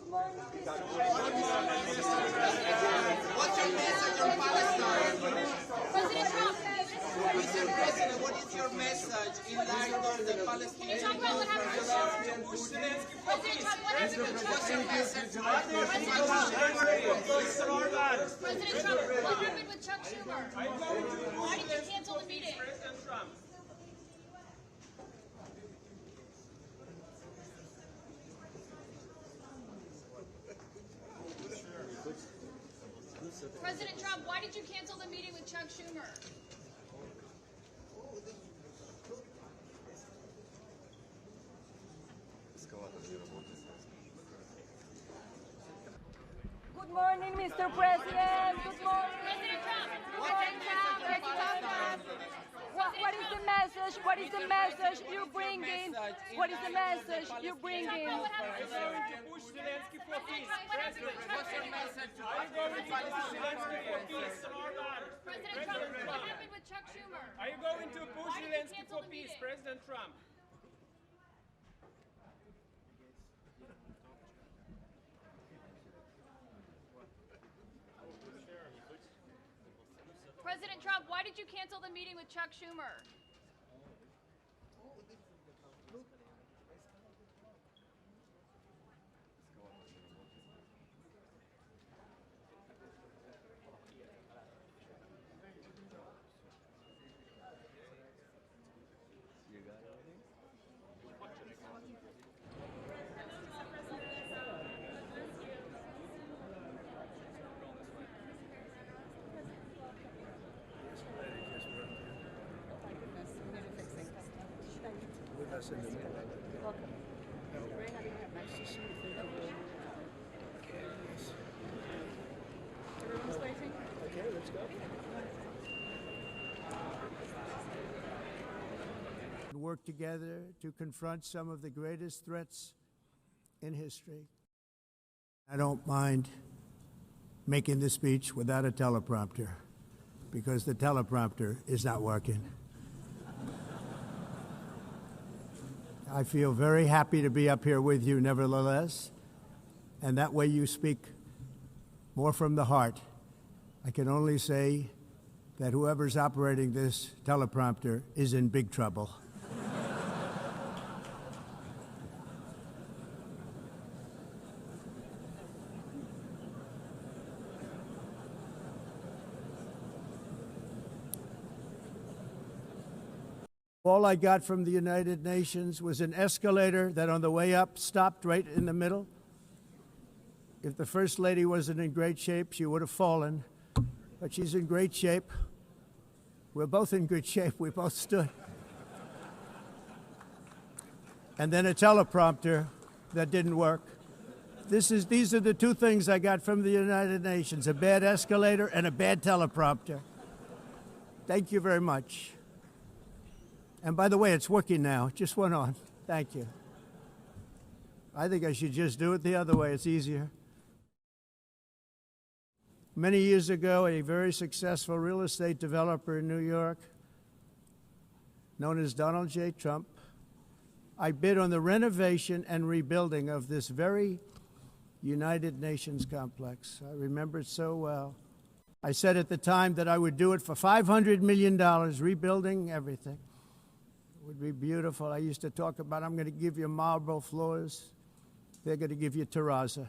What's your message on Palestine? Mr. President, what is your message in light of the Palestinian movement? What's your message? President Trump, what happened with Chuck Schumer? Why did you cancel the meeting? President Trump. President Trump, why did you cancel the meeting with Chuck Schumer? Good morning, Mr. President. Good morning. President Trump, What is the message? What is the message you're bringing? What is the message you're bringing? I'm going to push Zelensky for peace. President, What's your message to I'm going to push Zelensky for peace. President Trump, what happened with Chuck Schumer? Are you going to push Why did you Zelensky cancel for the peace, meeting? President Trump? President Trump, why did you cancel the meeting with Chuck Schumer? Everyone's waiting. Okay, let's go. Work together to confront some of the greatest threats in history. I don't mind making the speech without a teleprompter because the teleprompter is not working. I feel very happy to be up here with you nevertheless, and that way you speak more from the heart. I can only say that whoever's operating this teleprompter is in big trouble. All I got from the United Nations was an escalator that on the way up stopped right in the middle. If the First Lady wasn't in great shape, she would have fallen. But she's in great shape. We're both in good shape. We both stood. And then a teleprompter that didn't work. These are the two things I got from the United Nations, a bad escalator and a bad teleprompter. Thank you very much. And by the way, it's working now. It just went on. Thank you. I think I should just do it the other way. It's easier. Many years ago, a very successful real estate developer in New York, known as Donald J. Trump, I bid on the renovation and rebuilding of this very United Nations complex. I remember it so well. I said at the time that I would do it for $500 million, rebuilding everything. Would be beautiful. I used to talk about, I'm going to give you marble floors. They're going to give you terrazzo.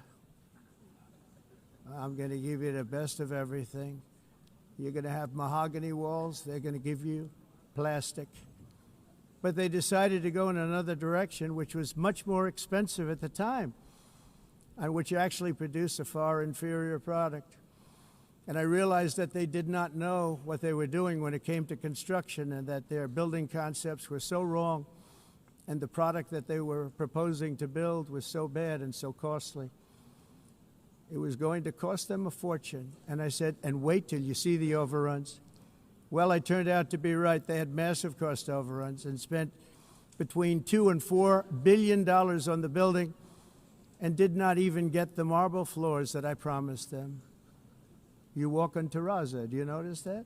I'm going to give you the best of everything. You're going to have mahogany walls. They're going to give you plastic. But they decided to go in another direction, which was much more expensive at the time, and which actually produced a far inferior product. And I realized that they did not know what they were doing when it came to construction, and that their building concepts were so wrong, and the product that they were proposing to build was so bad and so costly. It was going to cost them a fortune. And I said, and wait till you see the overruns. Well, I turned out to be right. They had massive cost overruns and spent between $2 and $4 billion on the building and did not even get the marble floors that I promised them. You walk on terrazzo. Do you notice that?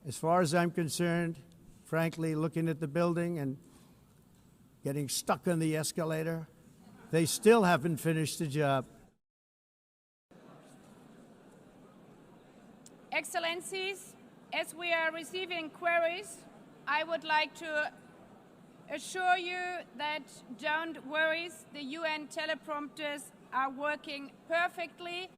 As far as I'm concerned, frankly, looking at the building and getting stuck on the escalator, They still haven't finished the job. Excellencies, as we are receiving queries, I would like to assure you that don't worry, the UN teleprompters are working perfectly.